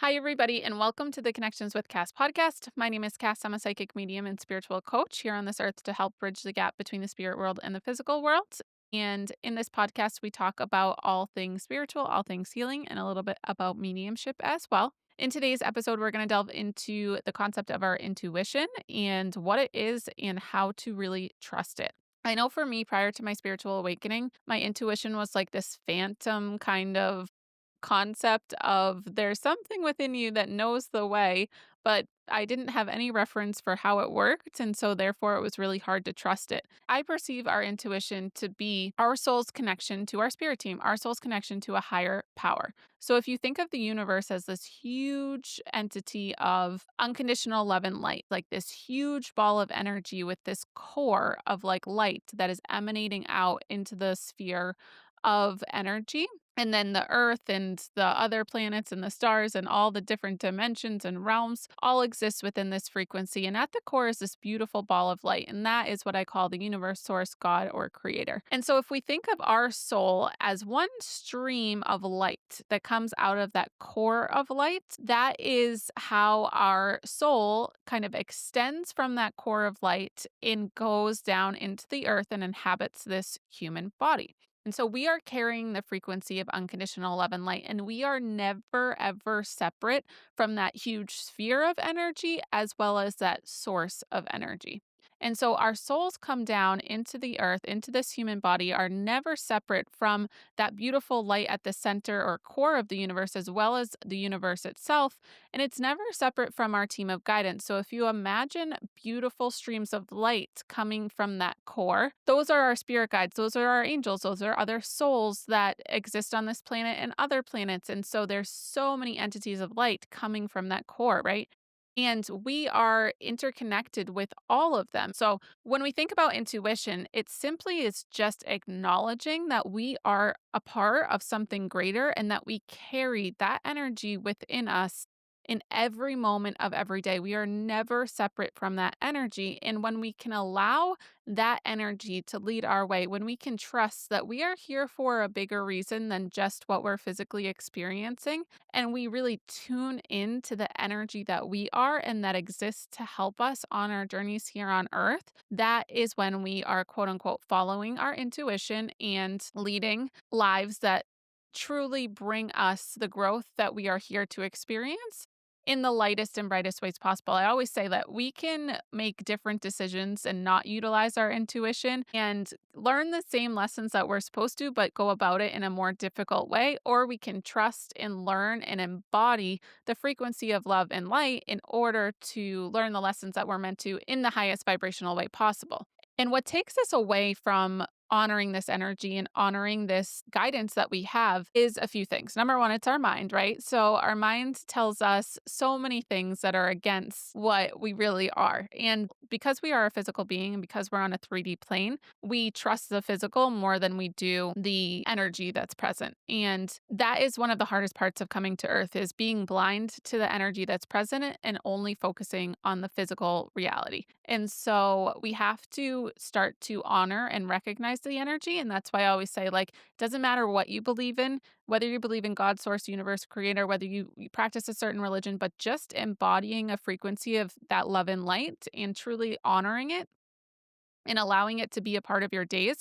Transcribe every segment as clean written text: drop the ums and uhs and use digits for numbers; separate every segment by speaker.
Speaker 1: Hi, everybody, and welcome to the Connections with Cass podcast. My name is Cass. I'm a psychic medium and spiritual coach here on this earth to help bridge the gap between the spirit world and the physical world. And in this podcast, we talk about all things spiritual, all things healing, and a little bit about mediumship as well. In today's episode, we're going to delve into the concept of our intuition and what it is and how to really trust it. I know for me, prior to my spiritual awakening, my intuition was like this phantom kind of concept of there's something within you that knows the way, but I didn't have any reference for how it worked. And so, therefore, it was really hard to trust it. I perceive our intuition to be our soul's connection to our spirit team, our soul's connection to a higher power. So, if you think of the universe as this huge entity of unconditional love and light, like this huge ball of energy with this core of like light that is emanating out into the sphere of energy, and then the earth and the other planets and the stars and all the different dimensions and realms all exist within this frequency. And at the core is this beautiful ball of light. And that is what I call the universe, source, God, or creator. And so if we think of our soul as one stream of light that comes out of that core of light, that is how our soul kind of extends from that core of light and goes down into the earth and inhabits this human body. And so we are carrying the frequency of unconditional love and light, and we are never, ever separate from that huge sphere of energy as well as that source of energy. And so our souls come down into the earth, into this human body, are never separate from that beautiful light at the center or core of the universe, as well as the universe itself. And it's never separate from our team of guidance. So if you imagine beautiful streams of light coming from that core, those are our spirit guides, those are our angels, those are other souls that exist on this planet and other planets. And so there's so many entities of light coming from that core, right? And we are interconnected with all of them. So when we think about intuition, it simply is just acknowledging that we are a part of something greater and that we carry that energy within us in every moment of every day. We are never separate from that energy. And when we can allow that energy to lead our way, when we can trust that we are here for a bigger reason than just what we're physically experiencing, and we really tune into the energy that we are and that exists to help us on our journeys here on earth, that is when we are quote unquote following our intuition and leading lives that truly bring us the growth that we are here to experience in the lightest and brightest ways possible. I always say that we can make different decisions and not utilize our intuition and learn the same lessons that we're supposed to, but go about it in a more difficult way. Or we can trust and learn and embody the frequency of love and light in order to learn the lessons that we're meant to in the highest vibrational way possible. And what takes us away from honoring this energy and honoring this guidance that we have is a few things. Number one, it's our mind, right? So our mind tells us so many things that are against what we really are. And because we are a physical being and because we're on a 3D plane, we trust the physical more than we do the energy that's present. And that is one of the hardest parts of coming to earth is being blind to the energy that's present and only focusing on the physical reality. And so we have to start to honor and recognize the energy. And that's why I always say, like, it doesn't matter what you believe in, whether you believe in God, source, universe, creator, whether you practice a certain religion, but just embodying a frequency of that love and light and truly honoring it and allowing it to be a part of your days,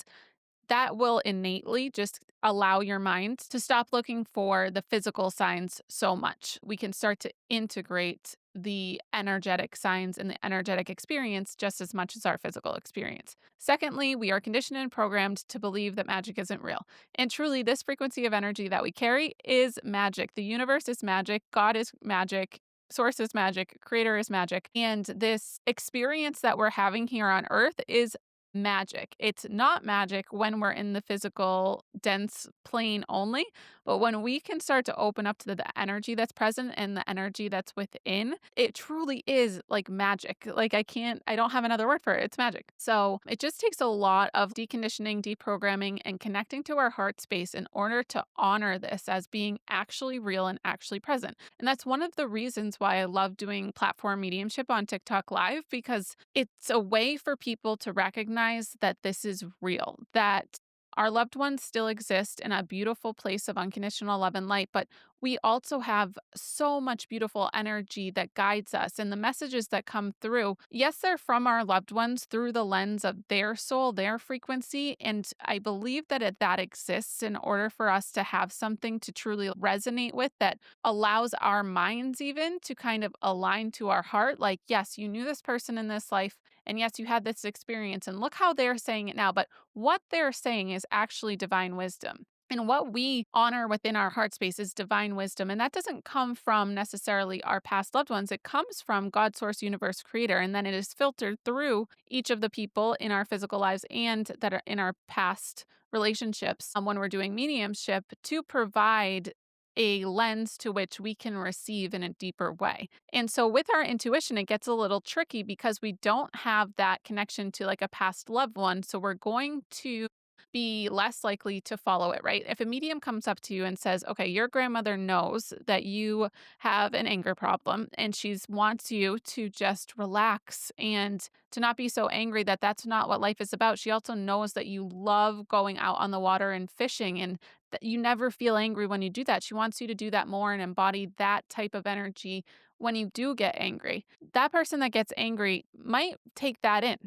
Speaker 1: that will innately just allow your mind to stop looking for the physical signs so much. We can start to integrate the energetic signs and the energetic experience just as much as our physical experience. Secondly, we are conditioned and programmed to believe that magic isn't real. And truly, this frequency of energy that we carry is magic. The universe is magic, God is magic. Source is magic, creator is magic. And this experience that we're having here on earth is magic. It's not magic when we're in the physical, dense plane only, but when we can start to open up to the energy that's present and the energy that's within, it truly is like magic. Like I don't have another word for it. It's magic. So it just takes a lot of deconditioning, deprogramming, and connecting to our heart space in order to honor this as being actually real and actually present. And that's one of the reasons why I love doing platform mediumship on TikTok Live, because it's a way for people to recognize that this is real, that Our loved ones still exist in a beautiful place of unconditional love and light, but we also have so much beautiful energy that guides us. And the messages that come through, yes, they're from our loved ones through the lens of their soul, their frequency. And I believe that that exists in order for us to have something to truly resonate with that allows our minds even to kind of align to our heart. Like, yes, you knew this person in this life, and yes, you had this experience, and look how they're saying it now. But what they're saying is actually divine wisdom. And what we honor within our heart space is divine wisdom. And that doesn't come from necessarily our past loved ones. It comes from God, source, universe, creator. And then it is filtered through each of the people in our physical lives and that are in our past relationships when we're doing mediumship to provide a lens to which we can receive in a deeper way. And so with our intuition, it gets a little tricky because we don't have that connection to like a past loved one. So we're going to be less likely to follow it, right? If a medium comes up to you and says, okay, your grandmother knows that you have an anger problem and she wants you to just relax and to not be so angry that that's not what life is about. She also knows that you love going out on the water and fishing and that you never feel angry when you do that. She wants you to do that more and embody that type of energy when you do get angry. That person that gets angry might take that in.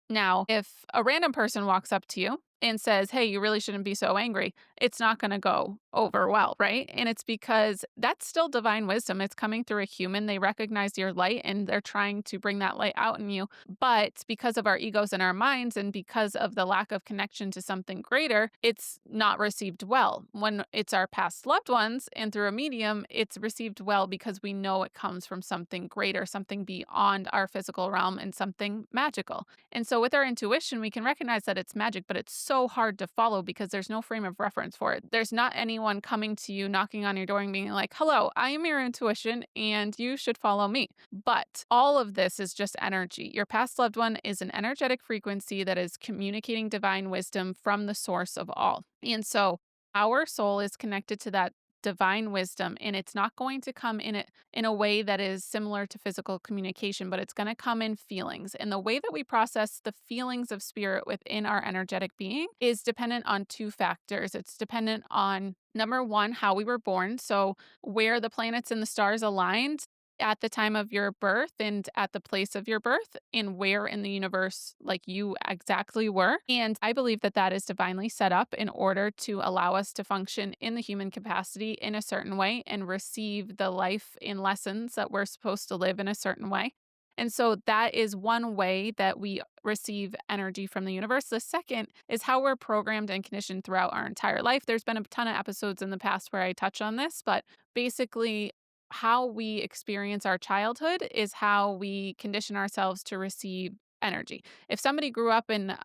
Speaker 1: Now, if a random person walks up to you and says, hey, you really shouldn't be so angry, it's not going to go over well, right? And it's because that's still divine wisdom. It's coming through a human. They recognize your light and they're trying to bring that light out in you. But because of our egos and our minds and because of the lack of connection to something greater, it's not received well. When it's our past loved ones and through a medium, it's received well because we know it comes from something greater, something beyond our physical realm and something magical. And so with our intuition, we can recognize that it's magic, but it's so hard to follow because there's no frame of reference for it. There's not anyone coming to you, knocking on your door and being like, hello, I am your intuition and you should follow me. But all of this is just energy. Your past loved one is an energetic frequency that is communicating divine wisdom from the source of all. And so our soul is connected to that divine wisdom, and it's not going to come in a way that is similar to physical communication, but it's going to come in feelings. And the way that we process the feelings of spirit within our energetic being is dependent on two factors. It's dependent on number one, how we were born, so where the planets and the stars aligned at the time of your birth and at the place of your birth and where in the universe like you exactly were. And I believe that that is divinely set up in order to allow us to function in the human capacity in a certain way and receive the life and lessons that we're supposed to live in a certain way. And so that is one way that we receive energy from the universe. The second is how we're programmed and conditioned throughout our entire life. There's been a ton of episodes in the past where I touch on this, but basically, how we experience our childhood is how we condition ourselves to receive energy. If somebody grew up in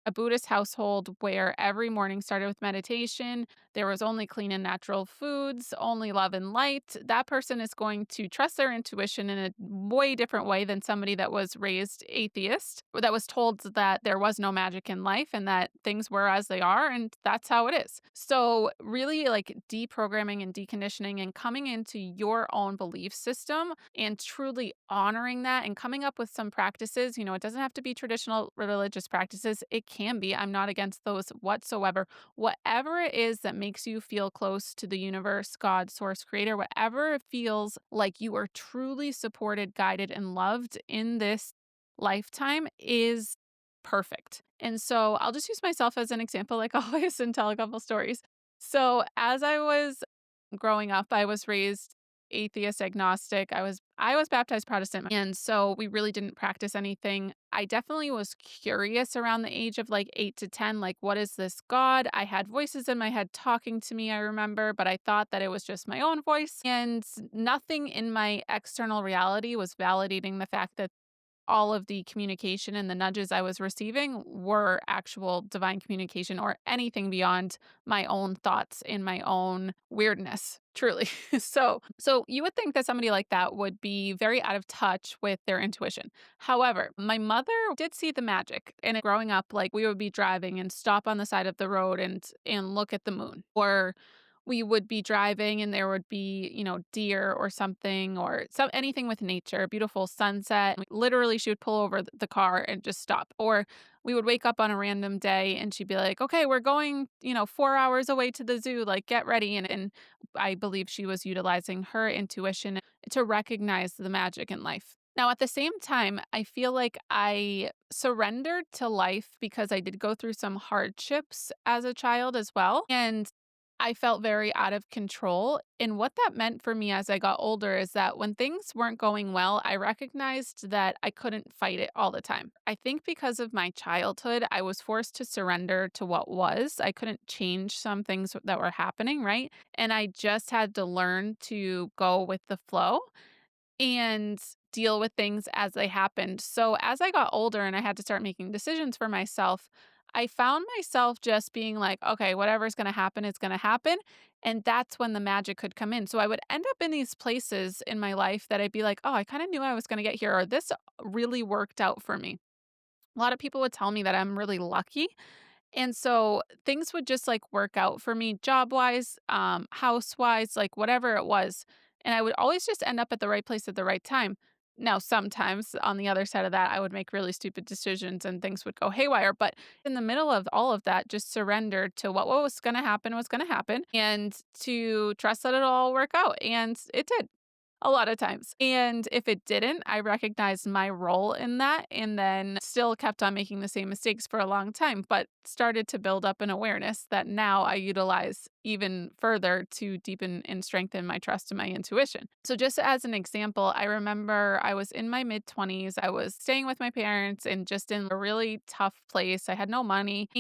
Speaker 1: a Buddhist household where every morning started with meditation, there was only clean and natural foods, only love and light, that person is going to trust their intuition in a way different way than somebody that was raised atheist, or that was told that there was no magic in life and that things were as they are, and that's how it is. So, really, like deprogramming and deconditioning and coming into your own belief system and truly honoring that and coming up with some practices. It doesn't have to be traditional religious practices. It can be. I'm not against those whatsoever. Whatever it is that makes you feel close to the universe, God, source, creator, whatever feels like you are truly supported, guided, and loved in this lifetime is perfect. And so I'll just use myself as an example, like always, and tell a couple stories. So as I was growing up, I was raised atheist, agnostic. I was baptized Protestant, and so we really didn't practice anything. I definitely was curious around the age of like 8 to 10, like what is this God? I had voices in my head talking to me, I remember, but I thought that it was just my own voice, and nothing in my external reality was validating the fact that all of the communication and the nudges I was receiving were actual divine communication or anything beyond my own thoughts and my own weirdness, truly. So you would think that somebody like that would be very out of touch with their intuition. However, my mother did see the magic. And growing up, like we would be driving and stop on the side of the road and look at the moon, or we would be driving and there would be, deer or something or anything with nature, a beautiful sunset. Literally, she would pull over the car and just stop. Or we would wake up on a random day and she'd be like, okay, we're going, 4 hours away to the zoo, like get ready. And I believe she was utilizing her intuition to recognize the magic in life. Now, at the same time, I feel like I surrendered to life because I did go through some hardships as a child as well. And I felt very out of control. And what that meant for me as I got older is that when things weren't going well, I recognized that I couldn't fight it all the time. I think because of my childhood, I was forced to surrender to what was. I couldn't change some things that were happening, right? And I just had to learn to go with the flow and deal with things as they happened. So as I got older and I had to start making decisions for myself, I found myself just being like, okay, whatever's going to happen is going to happen. And that's when the magic could come in. So I would end up in these places in my life that I'd be like, oh, I kind of knew I was going to get here, or this really worked out for me. A lot of people would tell me that I'm really lucky, and so things would just like work out for me job wise, house wise, like whatever it was. And I would always just end up at the right place at the right time. Now, sometimes on the other side of that, I would make really stupid decisions and things would go haywire. But in the middle of all of that, just surrendered to what was going to happen was going to happen and to trust that it'll all work out. And it did a lot of times. And if it didn't, I recognized my role in that and then still kept on making the same mistakes for a long time, but started to build up an awareness that now I utilize even further to deepen and strengthen my trust in my intuition. So, just as an example, I remember I was in my mid 20s. I was staying with my parents and just in a really tough place. I had no money.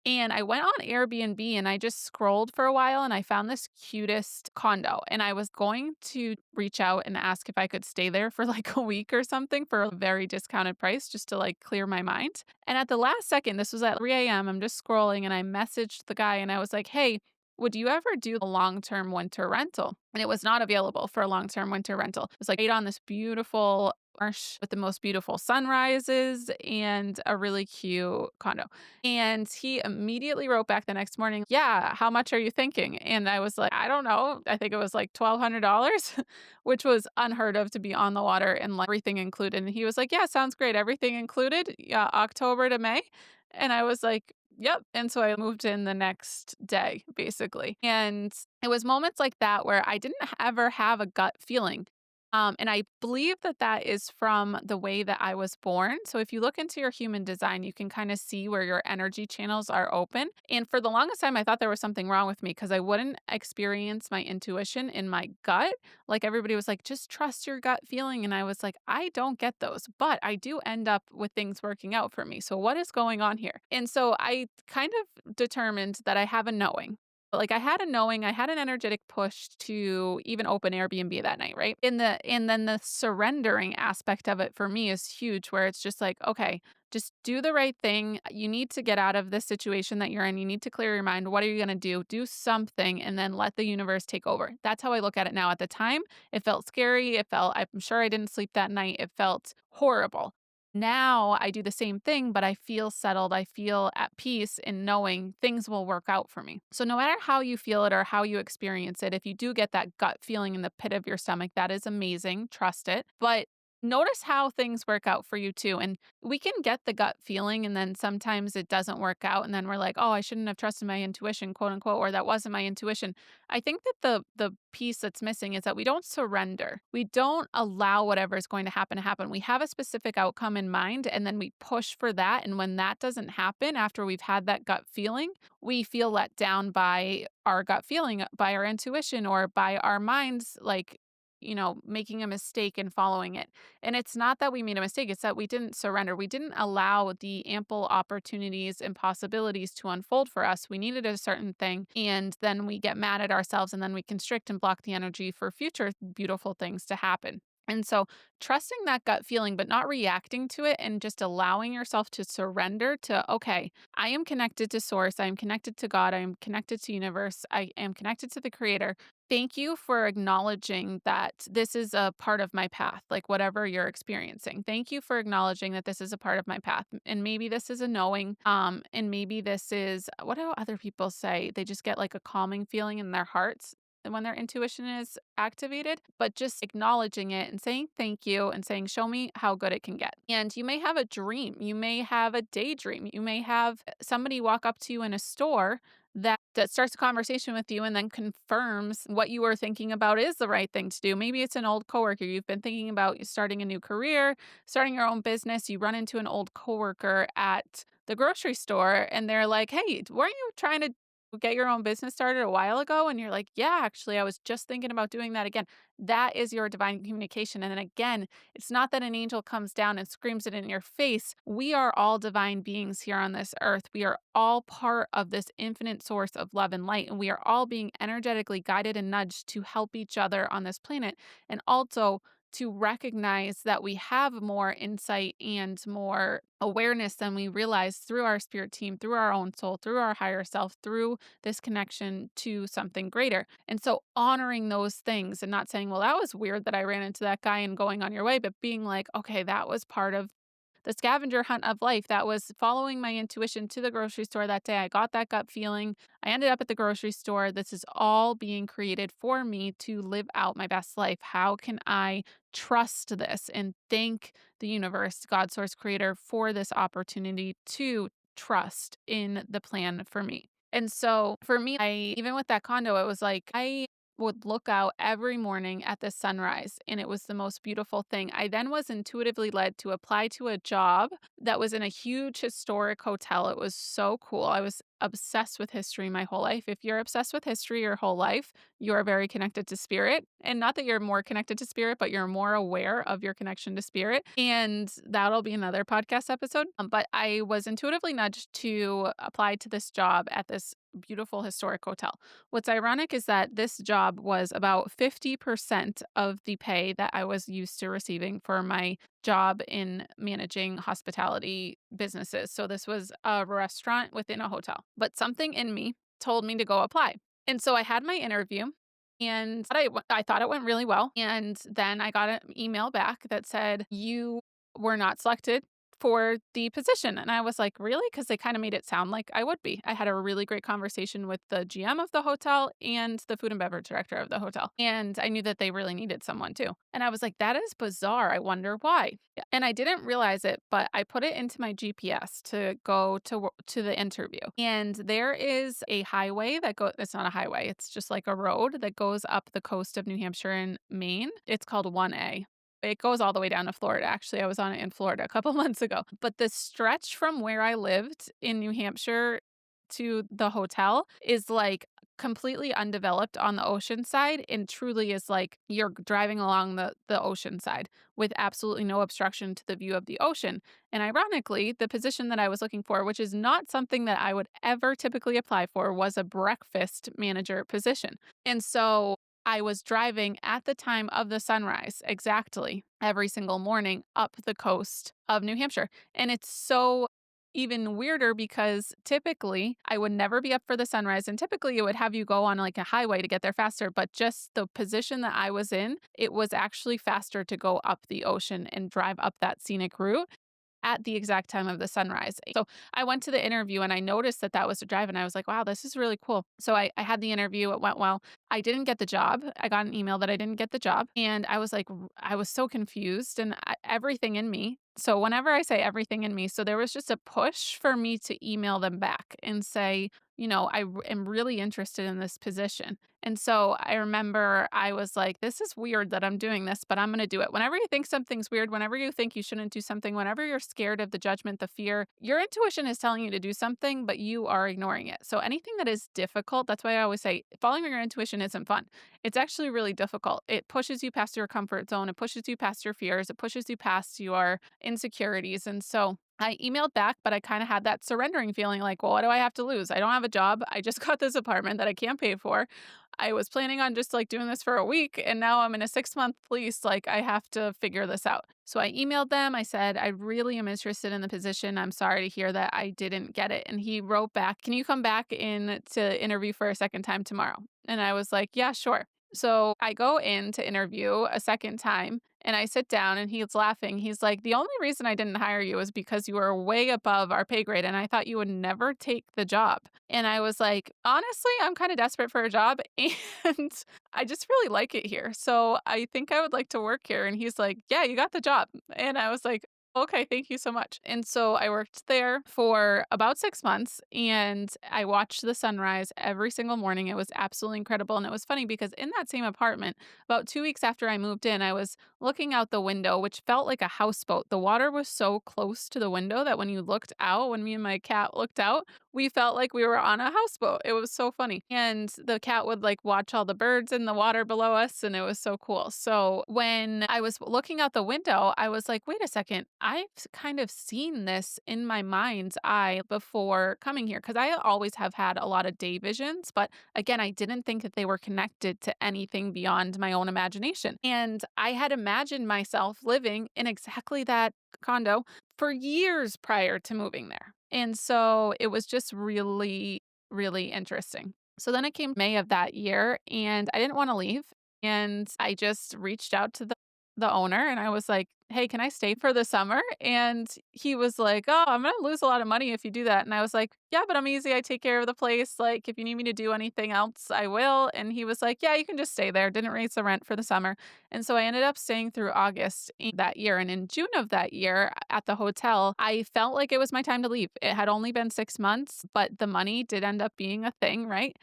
Speaker 1: And I went on Airbnb and I just scrolled for a while and I found this cutest condo. And I was going to reach out and ask if I could stay there for like a week or something for a very discounted price just to like clear my mind. And at the last second, this was at 3 a.m., I'm just scrolling and I messaged the guy and I was like, hey, would you ever do a long term winter rental? And it was not available for a long term winter rental. It was like on this beautiful marsh with the most beautiful sunrises and a really cute condo. And he immediately wrote back the next morning, yeah, how much are you thinking? And I was like, I don't know. I think it was like $1,200, which was unheard of to be on the water and like everything included. And he was like, yeah, sounds great. Everything included, yeah, October to May. And I was like, yep. And so I moved in the next day, basically. And it was moments like that where I didn't ever have a gut feeling. And I believe that that is from the way that I was born. So if you look into your human design, you can kind of see where your energy channels are open. And for the longest time, I thought there was something wrong with me because I wouldn't experience my intuition in my gut. Like everybody was like, just trust your gut feeling. And I was like, I don't get those, but I do end up with things working out for me. So what is going on here? And so I kind of determined that I have a knowing. Like I had a knowing, I had an energetic push to even open Airbnb that night, right? And then the surrendering aspect of it for me is huge where it's just like, okay, just do the right thing. You need to get out of this situation that you're in. You need to clear your mind. What are you going to do? Do something and then let the universe take over. That's how I look at it now. At the time, it felt scary. I'm sure I didn't sleep that night. It felt horrible. Now I do the same thing, but I feel settled. I feel at peace in knowing things will work out for me. So, no matter how you feel it or how you experience it, if you do get that gut feeling in the pit of your stomach, that is amazing. Trust it. But notice how things work out for you too. And we can get the gut feeling, and then sometimes it doesn't work out. And then we're like, oh, I shouldn't have trusted my intuition, quote unquote, or that wasn't my intuition. I think that the piece that's missing is that we don't surrender. We don't allow whatever is going to happen to happen. We have a specific outcome in mind and then we push for that. And when that doesn't happen after we've had that gut feeling, we feel let down by our gut feeling, by our intuition, or by our minds, like, making a mistake and following it. And it's not that we made a mistake, it's that we didn't surrender. We didn't allow the ample opportunities and possibilities to unfold for us. We needed a certain thing, and then we get mad at ourselves, and then we constrict and block the energy for future beautiful things to happen. And so, trusting that gut feeling, but not reacting to it and just allowing yourself to surrender to, okay, I am connected to source. I am connected to God. I am connected to universe. I am connected to the creator. Thank you for acknowledging that this is a part of my path, like whatever you're experiencing. Thank you for acknowledging that this is a part of my path. And maybe this is a knowing, and maybe this is what do other people say? They just get like a calming feeling in their hearts when their intuition is activated, but just acknowledging it and saying thank you and saying, show me how good it can get. And you may have a dream, you may have a daydream, you may have somebody walk up to you in a store that starts a conversation with you and then confirms what you were thinking about is the right thing to do. Maybe it's an old coworker. You've been thinking about starting a new career, starting your own business. You run into an old coworker at the grocery store and they're like, "Hey, weren't you trying to get your own business started a while ago?" And you're like, "Yeah, actually, I was just thinking about doing that again." That is your divine communication. And then again, it's not that an angel comes down and screams it in your face. We are all divine beings here on this earth. We are all part of this infinite source of love and light, and we are all being energetically guided and nudged to help each other on this planet. And also, to recognize that we have more insight and more awareness than we realize through our spirit team, through our own soul, through our higher self, through this connection to something greater. And so honoring those things and not saying, well, that was weird that I ran into that guy and going on your way, but being like, okay, that was part of the scavenger hunt of life. That was following my intuition to the grocery store that day. I got that gut feeling. I ended up at the grocery store. This is all being created for me to live out my best life. How can I trust this and thank the universe, God, source, creator, for this opportunity to trust in the plan for me? And so for me, even with that condo, it was like I would look out every morning at the sunrise, and it was the most beautiful thing. I then was intuitively led to apply to a job that was in a huge historic hotel. It was so cool. I was obsessed with history my whole life. If you're obsessed with history your whole life, you are very connected to spirit. And not that you're more connected to spirit, but you're more aware of your connection to spirit. And that'll be another podcast episode. But I was intuitively nudged to apply to this job at this beautiful historic hotel. What's ironic is that this job was about 50% of the pay that I was used to receiving for my job in managing hospitality businesses. So this was a restaurant within a hotel. But something in me told me to go apply. And so I had my interview and I thought it went really well. And then I got an email back that said, you were not selected for the position. And I was like, really? Because they kind of made it sound like I would be. I had a really great conversation with the GM of the hotel and the food and beverage director of the hotel. And I knew that they really needed someone too. And I was like, that is bizarre. I wonder why. And I didn't realize it, but I put it into my GPS to go to the interview. And there is a highway that goes, it's not a highway, it's just like a road that goes up the coast of New Hampshire and Maine. It's called 1A. It goes all the way down to Florida. Actually, I was on it in Florida a couple months ago. But the stretch from where I lived in New Hampshire to the hotel is like completely undeveloped on the ocean side and truly is like you're driving along the ocean side with absolutely no obstruction to the view of the ocean. And ironically, the position that I was looking for, which is not something that I would ever typically apply for, was a breakfast manager position. And so I was driving at the time of the sunrise exactly every single morning up the coast of New Hampshire. And it's so even weirder because typically I would never be up for the sunrise. And typically it would have you go on like a highway to get there faster. But just the position that I was in, it was actually faster to go up the ocean and drive up that scenic route at the exact time of the sunrise. So I went to the interview and I noticed that that was the drive and I was like, wow, this is really cool. So I had the interview. It went well. I didn't get the job. I got an email that I didn't get the job. And I was like, I was so confused and everything in me. So whenever I say everything in me, so there was just a push for me to email them back and say, am really interested in this position. And so I remember I was like, this is weird that I'm doing this, but I'm going to do it. Whenever you think something's weird, whenever you think you shouldn't do something, whenever you're scared of the judgment, the fear, your intuition is telling you to do something, but you are ignoring it. So anything that is difficult, that's why I always say following your intuition isn't fun. It's actually really difficult. It pushes you past your comfort zone. It pushes you past your fears. It pushes you past your insecurities. And so I emailed back, but I kind of had that surrendering feeling like, well, what do I have to lose? I don't have a job. I just got this apartment that I can't pay for. I was planning on just like doing this for a week and now I'm in a 6-month lease. Like I have to figure this out. So I emailed them. I said, I really am interested in the position. I'm sorry to hear that I didn't get it. And he wrote back, can you come back in to interview for a second time tomorrow? And I was like, yeah, sure. So I go in to interview a second time and I sit down and he's laughing. He's like, "The only reason I didn't hire you is because you were way above our pay grade and I thought you would never take the job." And I was like, "Honestly, I'm kind of desperate for a job and I just really like it here. So I think I would like to work here." And he's like, "Yeah, you got the job." And I was like, "Okay, thank you so much." And so I worked there for about 6 months and I watched the sunrise every single morning. It was absolutely incredible. And it was funny because in that same apartment, about 2 weeks after I moved in, I was looking out the window, which felt like a houseboat. The water was so close to the window that when you looked out, when me and my cat looked out, we felt like we were on a houseboat. It was so funny. And the cat would like watch all the birds in the water below us, and it was so cool. So when I was looking out the window, I was like, wait a second, I've kind of seen this in my mind's eye before coming here because I always have had a lot of day visions. But again, I didn't think that they were connected to anything beyond my own imagination. And I had imagined myself living in exactly that condo for years prior to moving there. And so it was just really, really interesting. So then it came May of that year and I didn't want to leave. And I just reached out to the owner and I was like, "Hey, can I stay for the summer?" And he was like, "Oh, I'm going to lose a lot of money if you do that." And I was like, "Yeah, but I'm easy. I take care of the place. Like, if you need me to do anything else, I will." And he was like, "Yeah, you can just stay there." Didn't raise the rent for the summer. And so I ended up staying through August that year. And in June of that year at the hotel, I felt like it was my time to leave. It had only been 6 months, but the money did end up being a thing, right?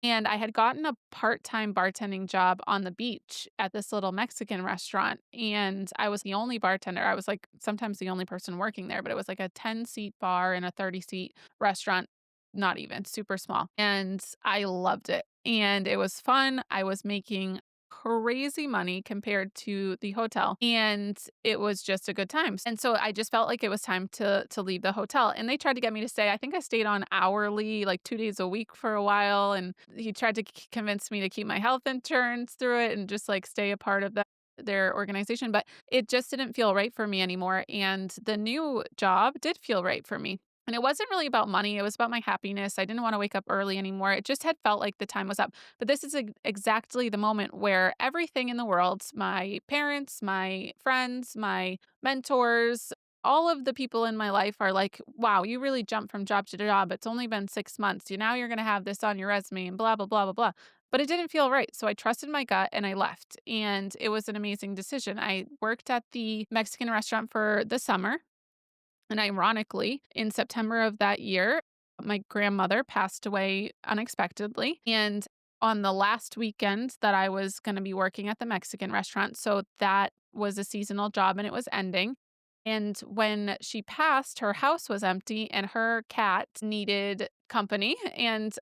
Speaker 1: And I had gotten a part-time bartending job on the beach at this little Mexican restaurant, and I was the only bartender. I was, like, sometimes the only person working there, but it was, like, a 10-seat bar and a 30-seat restaurant, not even, super small, and I loved it, and it was fun. I was making crazy money compared to the hotel, and it was just a good time, and so I just felt like it was time to leave the hotel, and they tried to get me to stay. I think I stayed on hourly, like, 2 days a week for a while, and he tried to convince me to keep my health insurance through it and just, like, stay a part of their organization, but it just didn't feel right for me anymore, and the new job did feel right for me. And it wasn't really about money, it was about my happiness. I didn't wanna wake up early anymore. It just had felt like the time was up. But this is exactly the moment where everything in the world, my parents, my friends, my mentors, all of the people in my life are like, "Wow, you really jumped from job to job. It's only been 6 months. Now you're gonna have this on your resume and blah, blah, blah, blah, blah." But it didn't feel right. So I trusted my gut and I left. And it was an amazing decision. I worked at the Mexican restaurant for the summer. And ironically, in September of that year, my grandmother passed away unexpectedly. And on the last weekend that I was going to be working at the Mexican restaurant, so that was a seasonal job and it was ending. And when she passed, her house was empty and her cat needed company. And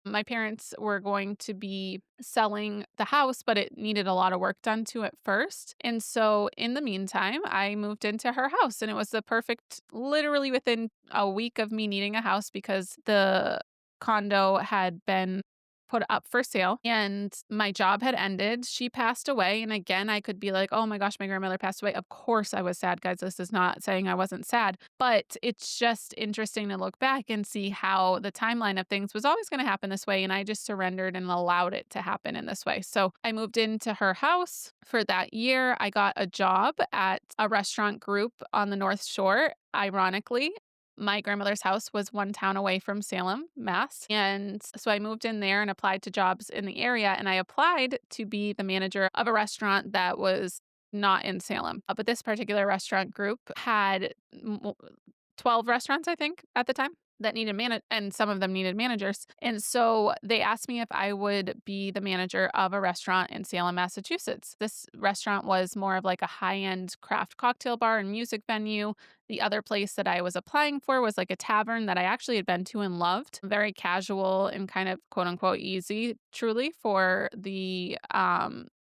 Speaker 1: my parents were going to be selling the house, but it needed a lot of work done to it first. And so in the meantime, I moved into her house and it was the perfect, literally within a week of me needing a house because the condo had been put up for sale and my job had ended. She passed away. And again, I could be like, oh my gosh, my grandmother passed away. Of course I was sad, guys. This is not saying I wasn't sad, but it's just interesting to look back and see how the timeline of things was always going to happen this way. And I just surrendered and allowed it to happen in this way. So I moved into her house for that year. I got a job at a restaurant group on the North Shore. Ironically, my grandmother's house was one town away from Salem, Mass. And so I moved in there and applied to jobs in the area. And I applied to be the manager of a restaurant that was not in Salem. But this particular restaurant group had 12 restaurants, I think, at the time that needed and some of them needed managers. And so they asked me if I would be the manager of a restaurant in Salem, Massachusetts. This restaurant was more of like a high-end craft cocktail bar and music venue. The other place that I was applying for was like a tavern that I actually had been to and loved. Very casual and kind of quote unquote easy, truly, for the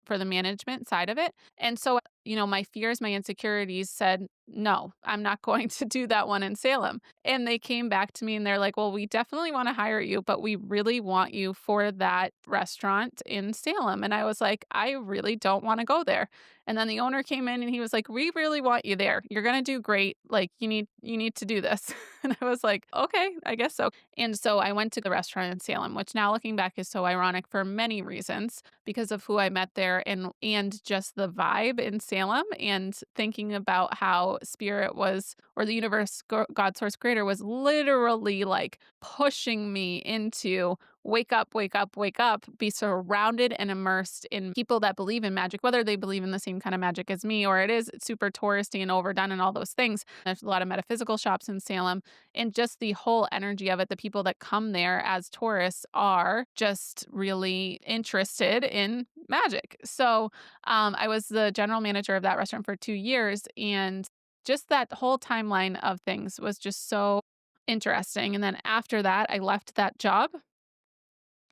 Speaker 1: management side of it. And so my fears, my insecurities said, no, I'm not going to do that one in Salem. And they came back to me and they're like, well, we definitely want to hire you, but we really want you for that restaurant in Salem. And I was like, I really don't want to go there. And then the owner came in and he was like, we really want you there. You're going to do great. Like you need to do this. And I was like, okay, I guess so. And so I went to the restaurant in Salem, which now looking back is so ironic for many reasons because of who I met there and just the vibe in Salem and thinking about how spirit was or the universe God source creator was literally like pushing me into wake up, wake up, wake up, be surrounded and immersed in people that believe in magic, whether they believe in the same kind of magic as me or it is super touristy and overdone and all those things. There's a lot of metaphysical shops in Salem and just the whole energy of it. The people that come there as tourists are just really interested in magic. So I was the general manager of that restaurant for 2 years and just that whole timeline of things was just so interesting. And then after that, I left that job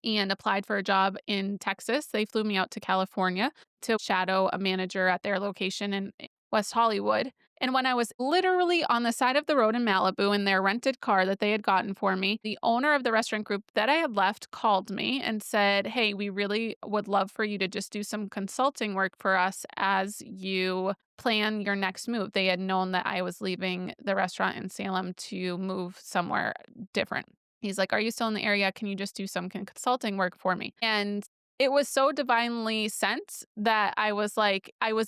Speaker 1: and applied for a job in Texas. They flew me out to California to shadow a manager at their location in West Hollywood. And when I was literally on the side of the road in Malibu in their rented car that they had gotten for me, the owner of the restaurant group that I had left called me and said, hey, we really would love for you to just do some consulting work for us as you plan your next move. They had known that I was leaving the restaurant in Salem to move somewhere different. He's like, are you still in the area? Can you just do some consulting work for me? And it was so divinely sent that I was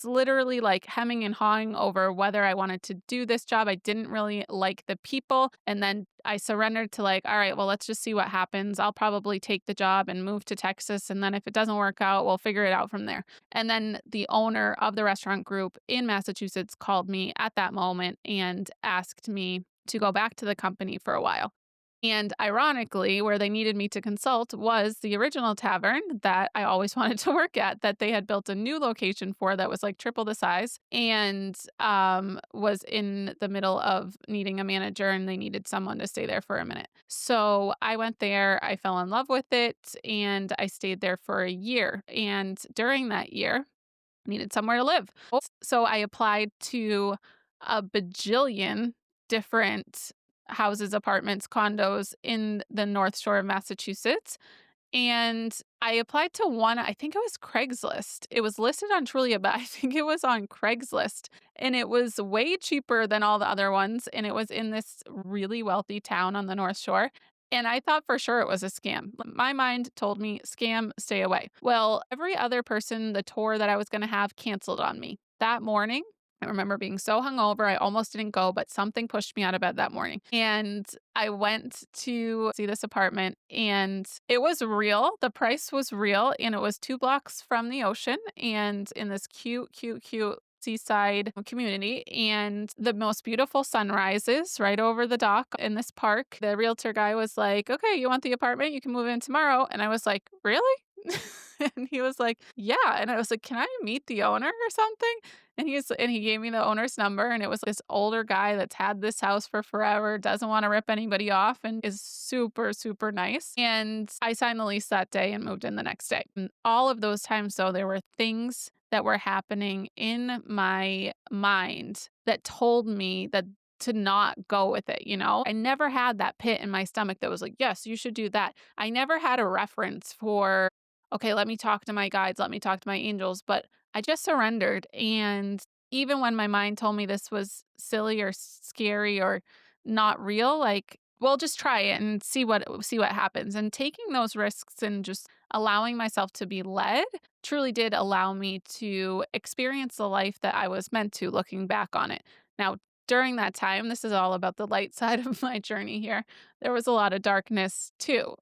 Speaker 1: literally like hemming and hawing over whether I wanted to do this job. I didn't really like the people. And then I surrendered to like, all right, well, let's just see what happens. I'll probably take the job and move to Texas. And then if it doesn't work out, we'll figure it out from there. And then the owner of the restaurant group in Massachusetts called me at that moment and asked me to go back to the company for a while. And ironically, where they needed me to consult was the original tavern that I always wanted to work at, that they had built a new location for that was like triple the size and was in the middle of needing a manager and they needed someone to stay there for a minute. So I went there, I fell in love with it, and I stayed there for a year. And during that year, I needed somewhere to live. So I applied to a bajillion different houses, apartments, condos in the North Shore of Massachusetts. And I applied to one, I think it was Craigslist. It was listed on Trulia, but I think it was on Craigslist. And it was way cheaper than all the other ones. And it was in this really wealthy town on the North Shore. And I thought for sure it was a scam. My mind told me, scam, stay away. Well, every other person, the tour that I was going to have canceled on me. That morning, I remember being so hungover, I almost didn't go, but something pushed me out of bed that morning. And I went to see this apartment and it was real. The price was real and it was 2 blocks from the ocean and in this cute, cute, cute seaside community and the most beautiful sunrises right over the dock in this park. The realtor guy was like, okay, you want the apartment? You can move in tomorrow. And I was like, really? And he was like, yeah. And I was like, can I meet the owner or something? And he gave me the owner's number and it was this older guy that's had this house for forever, doesn't want to rip anybody off and is super, super nice. And I signed the lease that day and moved in the next day. And all of those times though, there were things that were happening in my mind that told me that to not go with it, I never had that pit in my stomach that was like, yes, you should do that. I never had a reference for, okay, let me talk to my guides, let me talk to my angels, but I just surrendered. And even when my mind told me this was silly or scary or not real, like, well, just try it and see what happens. And taking those risks and just allowing myself to be led truly did allow me to experience the life that I was meant to looking back on it. Now, during that time, this is all about the light side of my journey here. There was a lot of darkness too,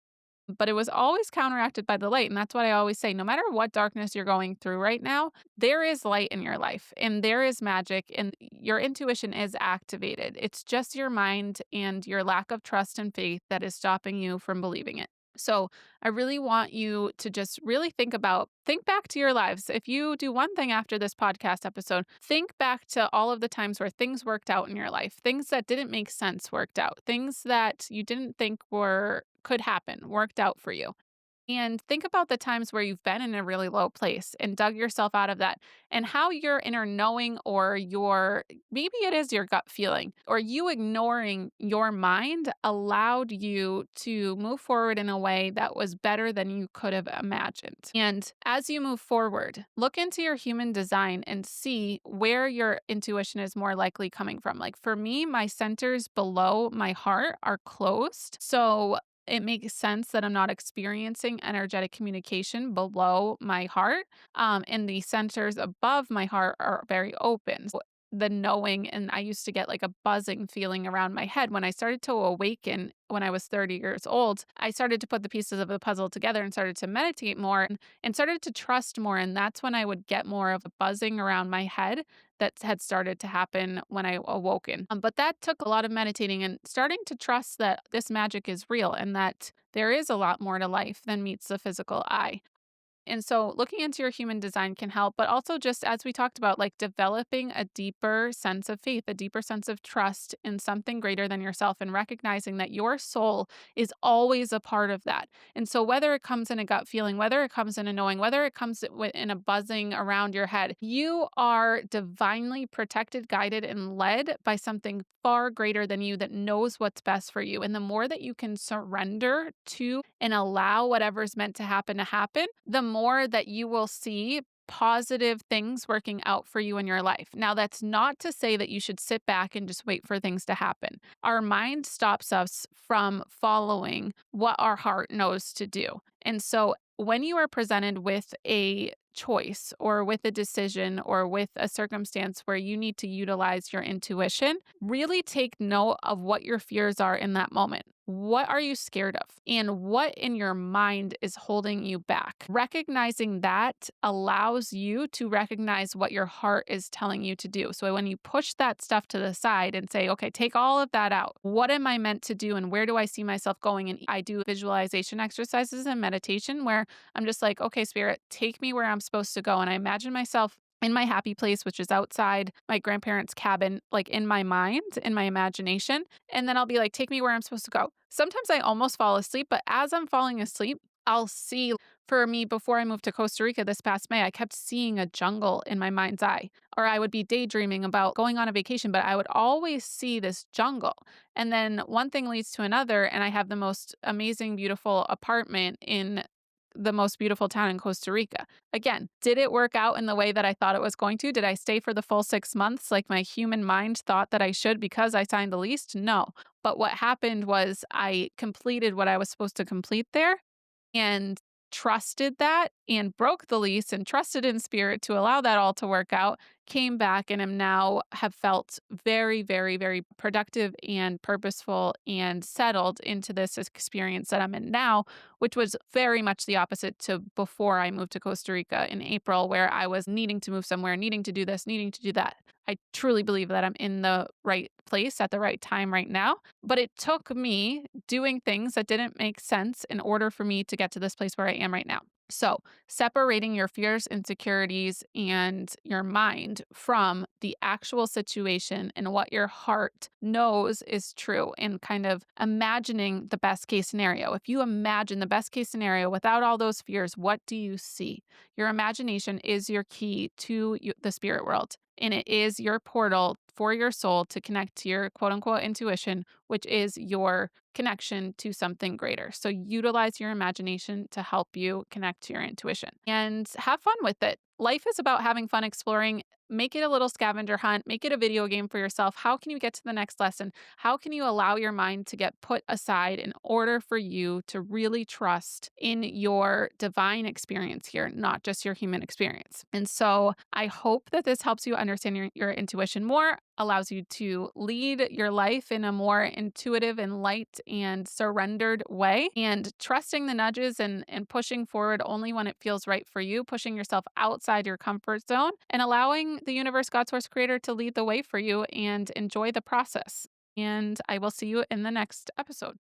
Speaker 1: but it was always counteracted by the light. And that's what I always say. No matter what darkness you're going through right now, there is light in your life and there is magic and your intuition is activated. It's just your mind and your lack of trust and faith that is stopping you from believing it. So I really want you to just really think back to your lives. If you do one thing after this podcast episode, think back to all of the times where things worked out in your life, things that didn't make sense worked out, things that you didn't think could happen worked out for you. And think about the times where you've been in a really low place and dug yourself out of that, and how your inner knowing, or maybe it is your gut feeling, or you ignoring your mind, allowed you to move forward in a way that was better than you could have imagined. And as you move forward, look into your human design and see where your intuition is more likely coming from. Like for me, my centers below my heart are closed. So it makes sense that I'm not experiencing energetic communication below my heart. And the centers above my heart are very open. So the knowing, and I used to get like a buzzing feeling around my head. When I started to awaken when I was 30 years old, I started to put the pieces of the puzzle together and started to meditate more and started to trust more. And that's when I would get more of a buzzing around my head that had started to happen when I awoken. But that took a lot of meditating and starting to trust that this magic is real and that there is a lot more to life than meets the physical eye. And so looking into your human design can help, but also just as we talked about, like developing a deeper sense of faith, a deeper sense of trust in something greater than yourself, and recognizing that your soul is always a part of that. And so whether it comes in a gut feeling, whether it comes in a knowing, whether it comes in a buzzing around your head, you are divinely protected, guided, and led by something far greater than you that knows what's best for you. And the more that you can surrender to and allow whatever's meant to happen, the more that you will see positive things working out for you in your life. Now, that's not to say that you should sit back and just wait for things to happen. Our mind stops us from following what our heart knows to do. And so when you are presented with a choice or with a decision or with a circumstance where you need to utilize your intuition, really take note of what your fears are in that moment. What are you scared of? And what in your mind is holding you back? Recognizing that allows you to recognize what your heart is telling you to do. So when you push that stuff to the side and say, okay, take all of that out. What am I meant to do? And where do I see myself going? And I do visualization exercises and meditation where I'm just like, okay, spirit, take me where I'm supposed to go. And I imagine myself in my happy place, which is outside my grandparents' cabin, like in my mind, in my imagination. And then I'll be like, take me where I'm supposed to go. Sometimes I almost fall asleep, but as I'm falling asleep, I'll see. For me, before I moved to Costa Rica this past May, I kept seeing a jungle in my mind's eye, or I would be daydreaming about going on a vacation, but I would always see this jungle. And then one thing leads to another, and I have the most amazing, beautiful apartment in the most beautiful town in Costa Rica. Again, did it work out in the way that I thought it was going to? Did I stay for the full 6 months like my human mind thought that I should because I signed the lease? No. But what happened was I completed what I was supposed to complete there and trusted that and broke the lease and trusted in spirit to allow that all to work out, came back and am now have felt very, very, very productive and purposeful and settled into this experience that I'm in now, which was very much the opposite to before I moved to Costa Rica in April, where I was needing to move somewhere, needing to do this, needing to do that. I truly believe that I'm in the right place at the right time right now. But it took me doing things that didn't make sense in order for me to get to this place where I am right now. So, separating your fears, insecurities, and your mind from the actual situation and what your heart knows is true, and kind of imagining the best case scenario. If you imagine the best case scenario without all those fears, what do you see? Your imagination is your key to the spirit world, and it is your portal for your soul to connect to your quote unquote intuition, which is your connection to something greater. So utilize your imagination to help you connect to your intuition and have fun with it. Life is about having fun exploring. Make it a little scavenger hunt, make it a video game for yourself. How can you get to the next lesson? How can you allow your mind to get put aside in order for you to really trust in your divine experience here, not just your human experience? And so I hope that this helps you understand your intuition more, allows you to lead your life in a more intuitive and light and surrendered way, and trusting the nudges and pushing forward only when it feels right for you, pushing yourself outside your comfort zone and allowing the universe, God, source, creator to lead the way for you and enjoy the process. And I will see you in the next episode.